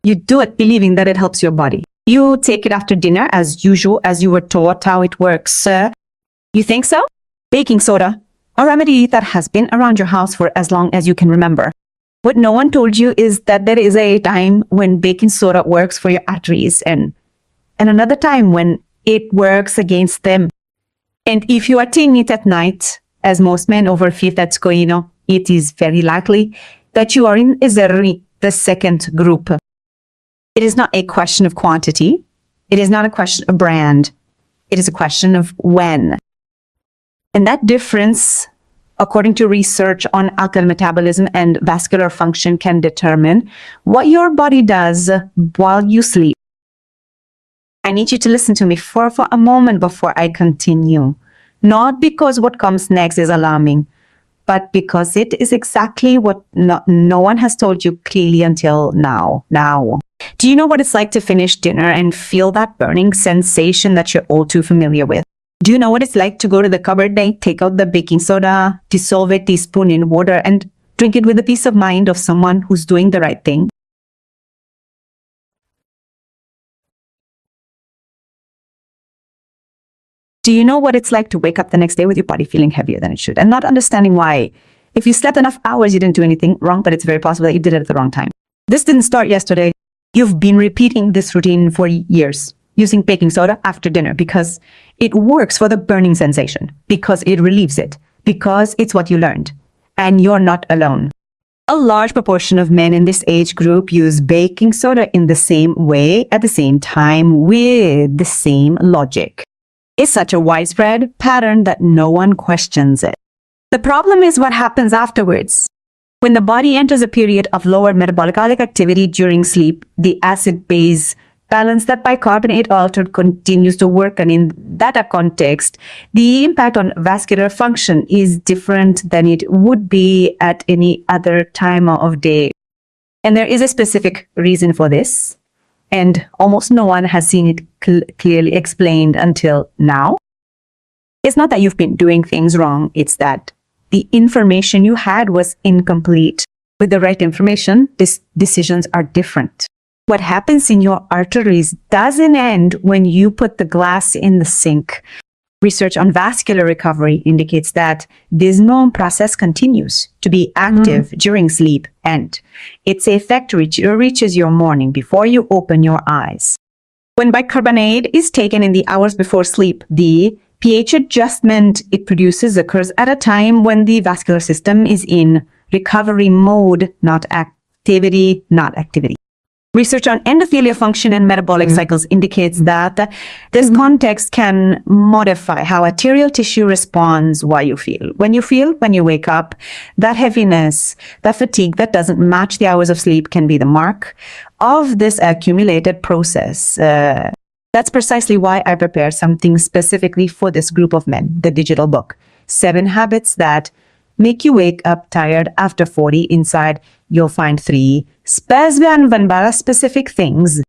You do it believing that it helps your body. You take it after dinner as usual, as you were taught how it works. You think so? Baking soda, a remedy that has been around your house for as long as you can remember. What no one told you is that there is a time when baking soda works for your arteries and another time when it works against them. And if you are taking it at night, as most men over 50 at Scoino, it is very likely that you are in exactly the second group. It is not a question of quantity. It is not a question of brand. It is a question of when. And that difference, according to research on alcohol metabolism and vascular function, can determine what your body does while you sleep. I need you to listen to me for a moment before I continue. Not because what comes next is alarming, but because it is exactly what no one has told you clearly until now. Do you know what it's like to finish dinner and feel that burning sensation that you're all too familiar with? Do you know what it's like to go to the cupboard and take out the baking soda, dissolve it, teaspoon in water, and drink it with the peace of mind of someone who's doing the right thing? Do you know what it's like to wake up the next day with your body feeling heavier than it should and not understanding why? If you slept enough hours, you didn't do anything wrong, but it's very possible that you did it at the wrong time. This didn't start yesterday. You've been repeating this routine for years, using baking soda after dinner because it works for the burning sensation, because it relieves it, because it's what you learned. And you're not alone. A large proportion of men in this age group use baking soda in the same way at the same time with the same logic. It's such a widespread pattern that no one questions it. The problem is what happens afterwards. When the body enters a period of lower metabolic activity during sleep, the acid-base balance that bicarbonate altered continues to work, and in that context, the impact on vascular function is different than it would be at any other time of day. And there is a specific reason for this, and almost no one has seen it clearly explained until now. It's not that you've been doing things wrong, it's that the information you had was incomplete. With the right information, these decisions are different. What happens in your arteries doesn't end when you put the glass in the sink. Research on vascular recovery indicates that this known process continues to be active during sleep, and its effect reaches your morning before you open your eyes. When bicarbonate is taken in the hours before sleep, the pH adjustment it produces occurs at a time when the vascular system is in recovery mode, not activity. Research on endothelial function and metabolic cycles indicates that this context can modify how arterial tissue responds while you feel. When you wake up, that heaviness, that fatigue that doesn't match the hours of sleep can be the mark of this accumulated process. That's precisely why I prepared something specifically for this group of men, the digital book, 7 Habits That Make You Wake Up Tired After 40. Inside, you'll find 3 specific things.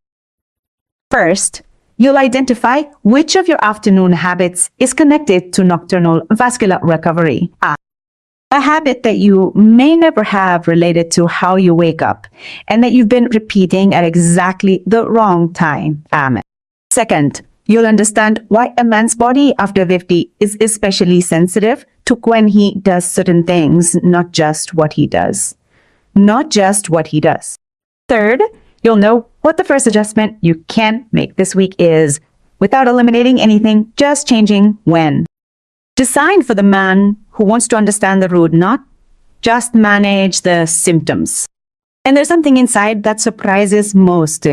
First, you'll identify which of your afternoon habits is connected to nocturnal vascular recovery. A habit that you may never have related to how you wake up and that you've been repeating at exactly the wrong time. Second, you'll understand why a man's body after 50 is especially sensitive to when he does certain things, not just what he does. Third, you'll know what the first adjustment you can make this week is without eliminating anything, just changing when. Designed for the man who wants to understand the root, not just manage the symptoms. And there's something inside that surprises most.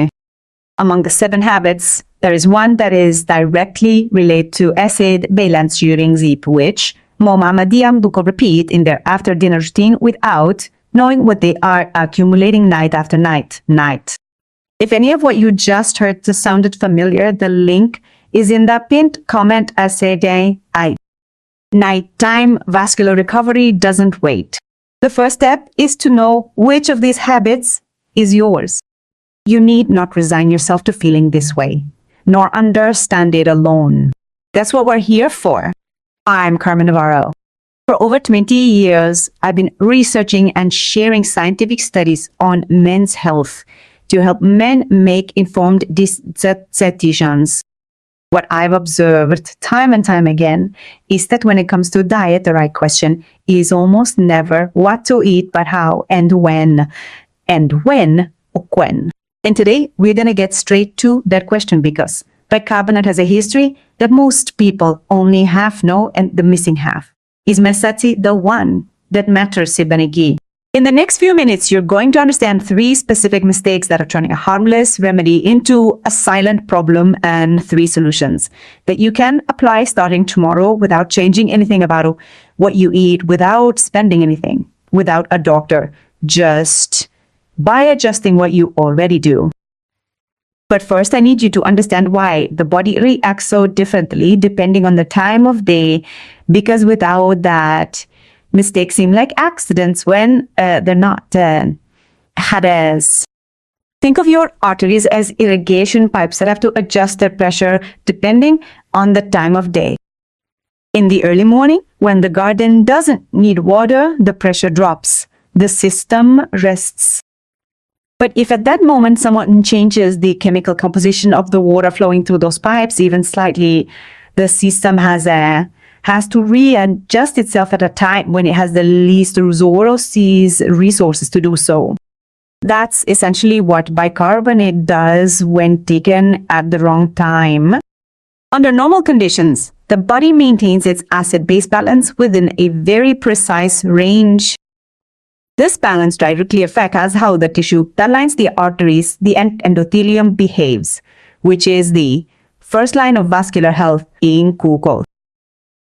Among the 7 habits, there is one that is directly related to acid balancing sleep, which Mama Diam Duko repeat in their after dinner routine without knowing what they are accumulating night after night. If any of what you just heard sounded familiar, the link is in the pinned comment as say nighttime vascular recovery doesn't wait. The first step is to know which of these habits is yours. You need not resign yourself to feeling this way, nor understand it alone. That's what we're here for. I'm Carmen Navarro. For over 20 years, I've been researching and sharing scientific studies on men's health to help men make informed decisions. What I've observed time and time again is that when it comes to diet, the right question is almost never what to eat, but how and when or when. And today we're going to get straight to that question because bicarbonate has a history that most people only half know, and the missing half is mesati, the one that matters si banigi. In the next few minutes, you're going to understand 3 specific mistakes that are turning a harmless remedy into a silent problem and 3 solutions that you can apply starting tomorrow without changing anything about what you eat, without spending anything, without a doctor, just by adjusting what you already do. But first, I need you to understand why the body reacts so differently depending on the time of day, because without that, mistakes seem like accidents when they're not. Hades. Think of your arteries as irrigation pipes that have to adjust their pressure depending on the time of day. In the early morning, when the garden doesn't need water, the pressure drops. The system rests. But if at that moment someone changes the chemical composition of the water flowing through those pipes even slightly, the system has to readjust itself at a time when it has the least resources to do so. That's essentially what bicarbonate does when taken at the wrong time. Under normal conditions, the body maintains its acid-base balance within a very precise range. This balance directly affects how the tissue that lines the arteries, the endothelium, behaves, which is the first line of vascular health in kuko.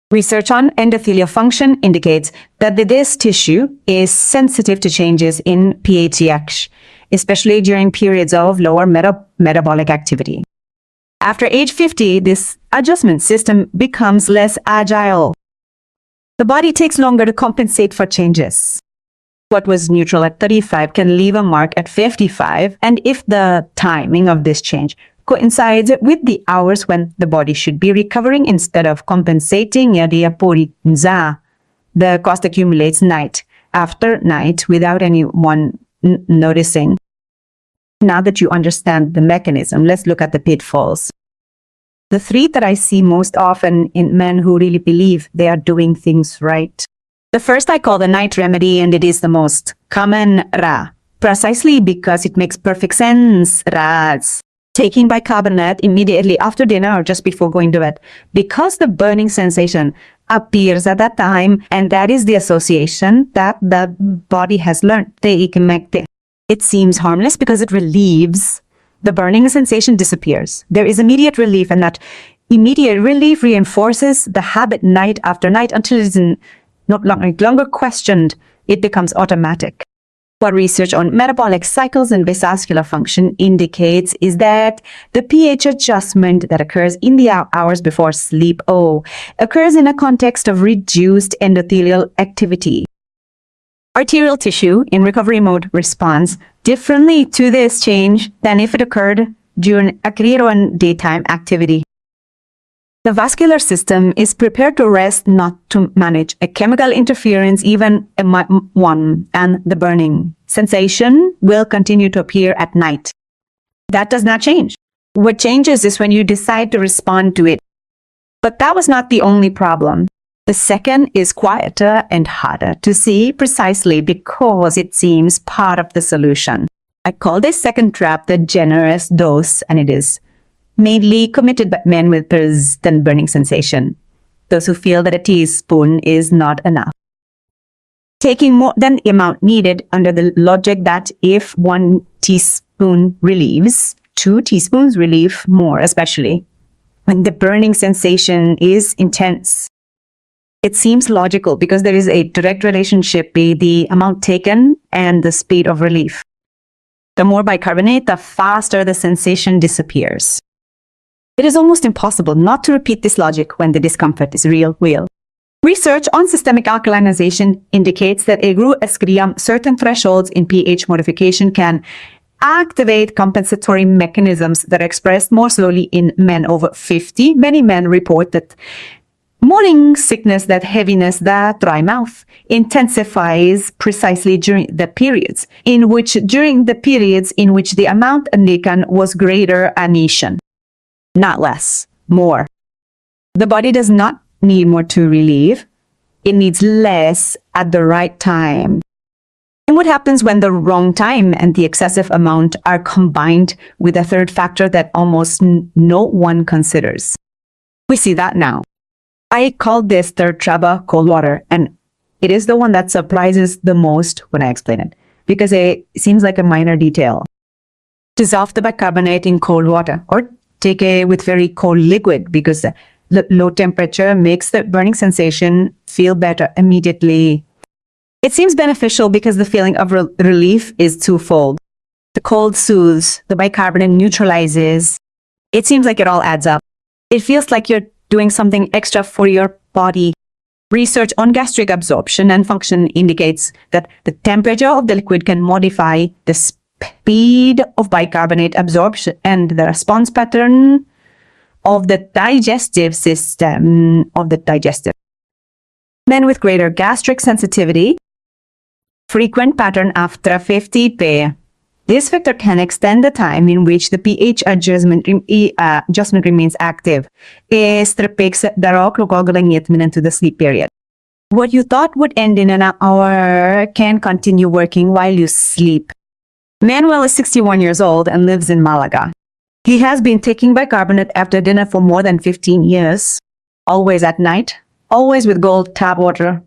Research on endothelial function indicates that this tissue is sensitive to changes in pH, especially during periods of lower metabolic activity. After age 50, this adjustment system becomes less agile. The body takes longer to compensate for changes. What was neutral at 35 can leave a mark at 55, and if the timing of this change coincides with the hours when the body should be recovering instead of compensating, the cost accumulates night after night without anyone noticing. Now that you understand the mechanism, let's look at the pitfalls. The 3 that I see most often in men who really believe they are doing things right. The first I call the night remedy, and it is the most common precisely because it makes perfect sense. Taking bicarbonate immediately after dinner or just before going to bed, because the burning sensation appears at that time, and that is the association that the body has learned. It seems harmless because it relieves. The burning sensation disappears. There is immediate relief, and that immediate relief reinforces the habit night after night until it is not longer questioned. It becomes automatic. What research on metabolic cycles and vascular function indicates is that the pH adjustment that occurs in the hours before sleep occurs in a context of reduced endothelial activity. Arterial tissue in recovery mode responds differently to this change than if it occurred during a Akriron daytime activity. The vascular system is prepared to rest, not to manage a chemical interference, even one, and the burning sensation will continue to appear at night. That does not change. What changes is when you decide to respond to it. But that was not the only problem. The second is quieter and harder to see precisely because it seems part of the solution. I call this second trap the generous dose, and it is mainly committed by men with persistent burning sensation, those who feel that a teaspoon is not enough. Taking more than the amount needed under the logic that if 1 teaspoon relieves, 2 teaspoons relieve more, especially when the burning sensation is intense. It seems logical because there is a direct relationship between the amount taken and the speed of relief. The more bicarbonate, the faster the sensation disappears. It is almost impossible not to repeat this logic when the discomfort is real. Research on systemic alkalinization indicates that certain thresholds in pH modification can activate compensatory mechanisms that are expressed more slowly in men over 50. Many men report that Morning sickness, that heaviness, that dry mouth, intensifies precisely during the periods in which the amount taken was greater anation, not less, more. The body does not need more to relieve. It needs less at the right time. And what happens when the wrong time and the excessive amount are combined with a third factor that almost no one considers? We see that now. I call this third trouble cold water, and it is the one that surprises the most when I explain it, because it seems like a minor detail. Dissolve the bicarbonate in cold water, or take it with very cold liquid, because the low temperature makes the burning sensation feel better immediately. It seems beneficial because the feeling of relief is twofold. The cold soothes, the bicarbonate neutralizes. It seems like it all adds up. It feels like you're doing something extra for your body. Research on gastric absorption and function indicates that the temperature of the liquid can modify the speed of bicarbonate absorption and the response pattern of the digestive system Men with greater gastric sensitivity, frequent pattern after 50 p. This factor can extend the time in which the pH adjustment remains active. Strepix into the sleep period. What you thought would end in an hour can continue working while you sleep. Manuel is 61 years old and lives in Malaga. He has been taking bicarbonate after dinner for more than 15 years. Always at night, always with cold tap water,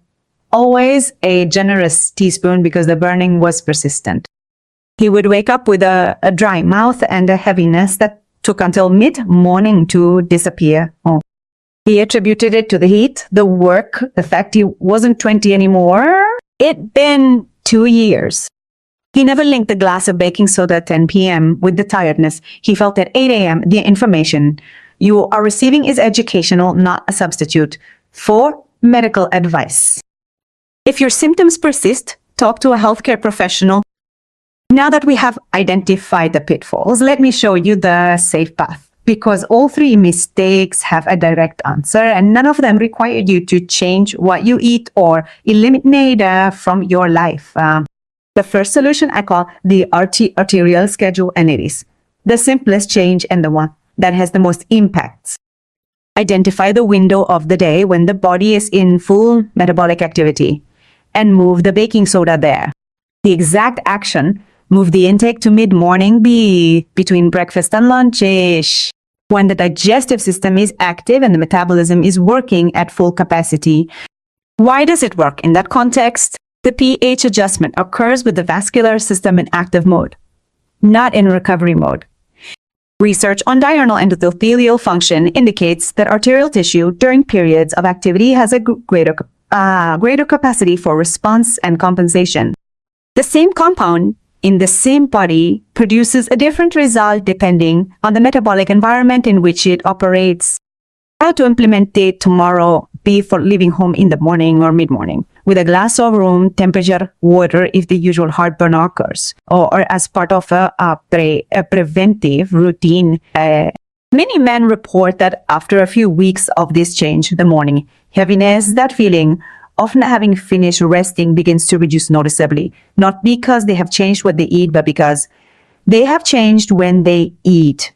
always a generous teaspoon because the burning was persistent. He would wake up with a dry mouth and a heaviness that took until mid-morning to disappear. He attributed it to the heat, the work, the fact he wasn't 20 anymore. It'd been 2 years. He never linked the glass of baking soda at 10 p.m. with the tiredness he felt at 8 a.m. The information you are receiving is educational, not a substitute for medical advice. If your symptoms persist, talk to a healthcare professional. Now that we have identified the pitfalls, let me show you the safe path, because all three mistakes have a direct answer and none of them require you to change what you eat or eliminate from your life. The first solution I call the arterial schedule, and it is the simplest change and the one that has the most impact. Identify the window of the day when the body is in full metabolic activity and move the baking soda there. The exact action: move the intake to mid-morning, between breakfast and lunch-ish, when the digestive system is active and the metabolism is working at full capacity. Why does it work in that context? The pH adjustment occurs with the vascular system in active mode, not in recovery mode. Research on diurnal endothelial function indicates that arterial tissue during periods of activity has a greater capacity for response and compensation. The same compound in the same body produces a different result depending on the metabolic environment in which it operates. How to implement it tomorrow: before leaving home in the morning or mid-morning, with a glass of room temperature water if the usual heartburn occurs, or as part of a preventive routine. Many men report that after a few weeks of this change, the morning heaviness, that feeling often having finished resting, begins to reduce noticeably, not because they have changed what they eat, but because they have changed when they eat.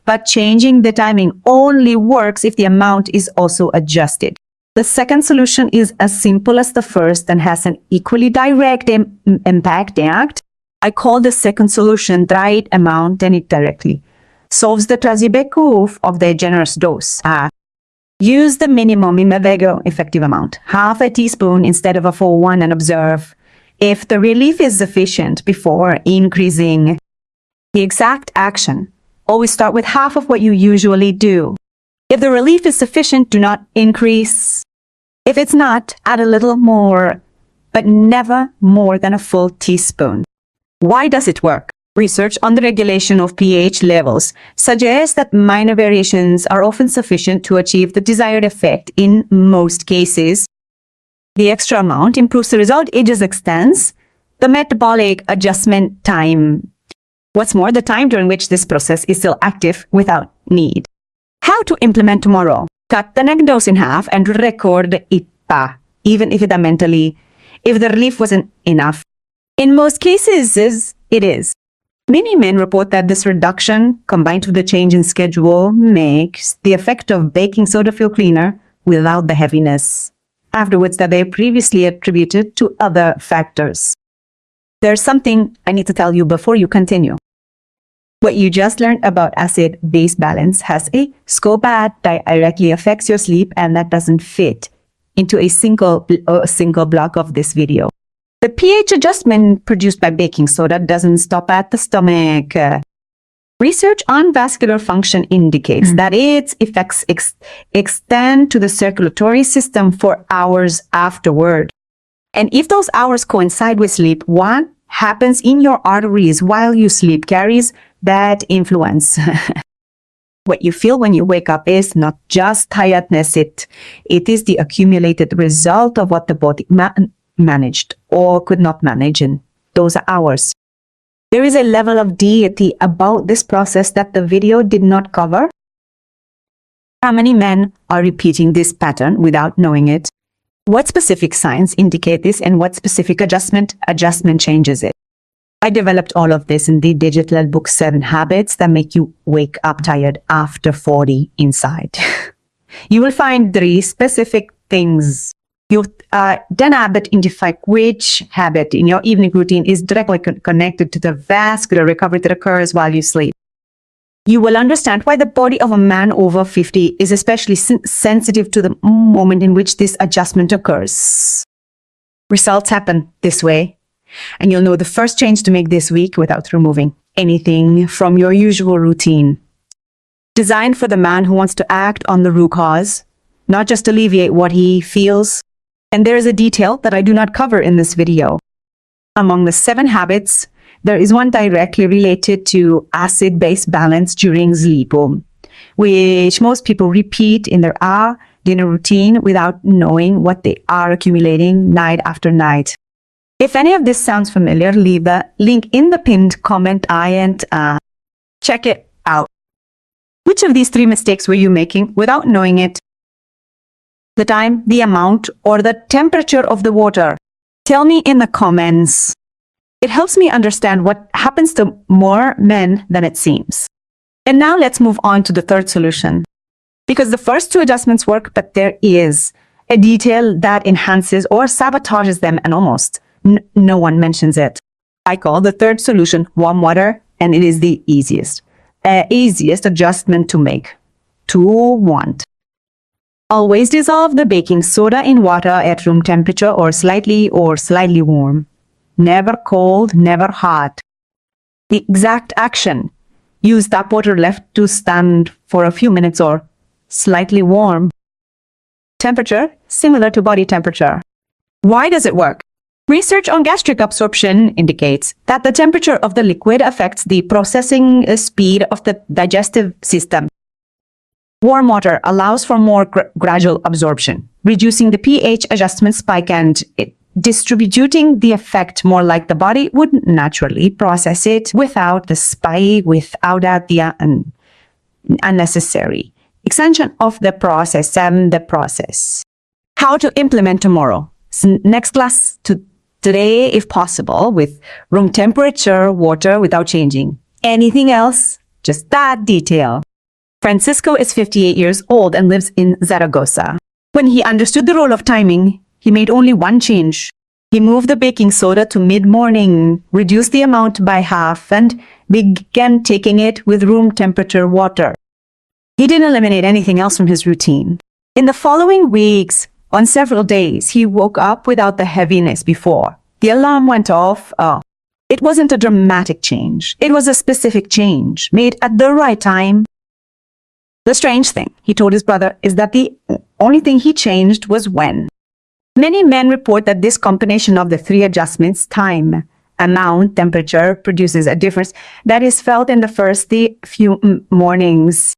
But changing the timing only works if the amount is also adjusted. The second solution is as simple as the first and has an equally direct impact. I call the second solution right amount, and it directly solves the trazibeku of the generous dose. Use the minimum effective amount, half a teaspoon instead of a full one, and observe if the relief is sufficient before increasing. The exact action: always start with half of what you usually do. If the relief is sufficient, do not increase. If it's not, add a little more, but never more than a full teaspoon. Why does it work? Research on the regulation of pH levels suggests that minor variations are often sufficient to achieve the desired effect in most cases. The extra amount improves the result. It just extends the metabolic adjustment time. What's more, the time during which this process is still active without need. How to implement tomorrow. Cut the neck dose in half and record it pa, even if it mentally, if the relief wasn't enough. In most cases, it is. Many men report that this reduction, combined with the change in schedule, makes the effect of baking soda feel cleaner without the heaviness afterwards that they previously attributed to other factors. There's something I need to tell you before you continue. What you just learned about acid-base balance has a scope that directly affects your sleep, and that doesn't fit into a single block of this video. The pH adjustment produced by baking soda doesn't stop at the stomach. Research on vascular function indicates that its effects extend to the circulatory system for hours afterward. And if those hours coincide with sleep, what happens in your arteries while you sleep carries that influence. What you feel when you wake up is not just tiredness, it is the accumulated result of what the body managed or could not manage in those hours. There is a level of deity about this process that the video did not cover. How many men are repeating this pattern without knowing it? What specific signs indicate this, and what specific adjustment changes it? I developed all of this in the digital book 7 Habits That Make You Wake Up Tired After 40 inside. You will find 3 specific things. You then identify which habit in your evening routine is directly connected to the vascular recovery that occurs while you sleep. You will understand why the body of a man over 50 is especially sensitive to the moment in which this adjustment occurs. Results happen this way, and you'll know the first change to make this week without removing anything from your usual routine. Designed for the man who wants to act on the root cause, not just alleviate what he feels. And there is a detail that I do not cover in this video. Among the 7 habits, there is one directly related to acid-base balance during sleep, which most people repeat in their dinner routine without knowing what they are accumulating night after night. If any of this sounds familiar, leave a link in the pinned comment and check it out. Which of these 3 mistakes were you making without knowing it? The time, the amount, or the temperature of the water? Tell me in the comments. It helps me understand what happens to more men than it seems. And now let's move on to the third solution. Because the first 2 adjustments work, but there is a detail that enhances or sabotages them, and almost no one mentions it. I call the third solution warm water, and it is the easiest adjustment to make. To want. Always dissolve the baking soda in water at room temperature or slightly warm. Never cold, never hot. The exact action. Use tap water left to stand for a few minutes or slightly warm. Temperature, similar to body temperature. Why does it work? Research on gastric absorption indicates that the temperature of the liquid affects the processing speed of the digestive system. Warm water allows for more gradual absorption, reducing the pH adjustment spike and distributing the effect more like the body would naturally process it without the spike, without the unnecessary extension of the process. How to implement tomorrow. Next class today, if possible, with room temperature water without changing anything else, just that detail. Francisco is 58 years old and lives in Zaragoza. When he understood the role of timing, he made only one change. He moved the baking soda to mid-morning, reduced the amount by half, and began taking it with room temperature water. He didn't eliminate anything else from his routine. In the following weeks, on several days, he woke up without the heaviness before. The alarm went off. It wasn't a dramatic change. It was a specific change, made at the right time. The strange thing, he told his brother, is that the only thing he changed was when. Many men report that this combination of the 3 adjustments, time, amount, temperature, produces a difference that is felt in the first few mornings.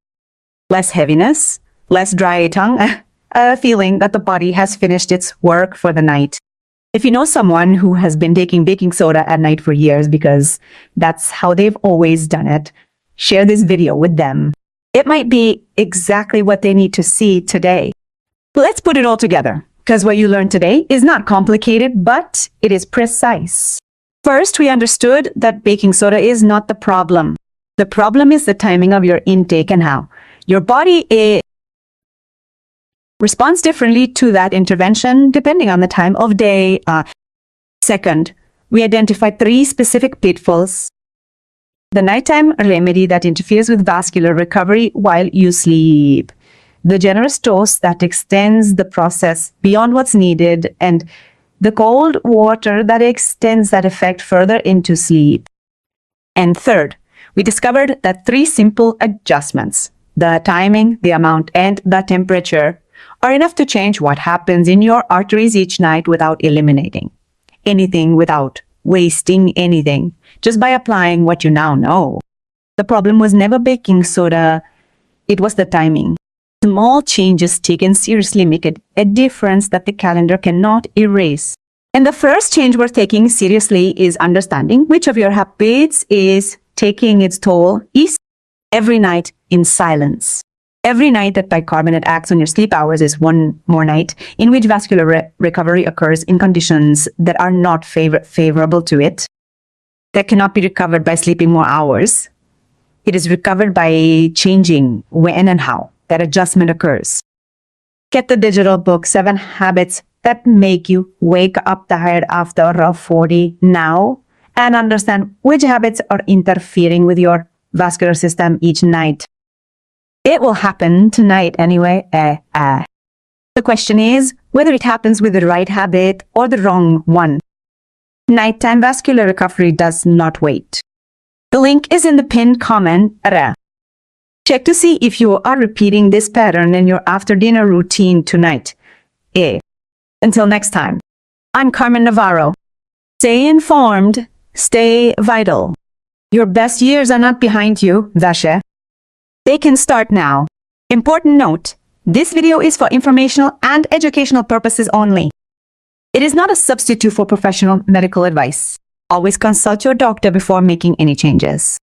Less heaviness, less dry tongue, a feeling that the body has finished its work for the night. If you know someone who has been taking baking soda at night for years because that's how they've always done it, share this video with them. It might be exactly what they need to see today. Let's put it all together, because what you learned today is not complicated, but it is precise. First, we understood that baking soda is not the problem. The problem is the timing of your intake and how your body responds differently to that intervention depending on the time of day. Second, we identified 3 specific pitfalls. The nighttime remedy that interferes with vascular recovery while you sleep. The generous dose that extends the process beyond what's needed, and the cold water that extends that effect further into sleep. And third, we discovered that 3 simple adjustments, the timing, the amount, and the temperature, are enough to change what happens in your arteries each night without eliminating anything, without wasting anything, just by applying what you now know. The problem was never baking soda, it was the timing. Small changes taken seriously make a difference that the calendar cannot erase. And the first change we're taking seriously is understanding which of your habits is taking its toll every night in silence. Every night that bicarbonate acts on your sleep hours is one more night in which vascular recovery occurs in conditions that are not favorable to it, that cannot be recovered by sleeping more hours. It is recovered by changing when and how that adjustment occurs. Get the digital book, 7 Habits That Make You Wake Up Tired After a Rough 40 now, and understand which habits are interfering with your vascular system each night. It will happen tonight anyway. The question is whether it happens with the right habit or the wrong one. Nighttime vascular recovery does not wait. The link is in the pinned comment. Check to see if you are repeating this pattern in your after-dinner routine tonight. Until next time, I'm Carmen Navarro. Stay informed, stay vital. Your best years are not behind you, Vashe. They can start now. Important note, this video is for informational and educational purposes only. It is not a substitute for professional medical advice. Always consult your doctor before making any changes.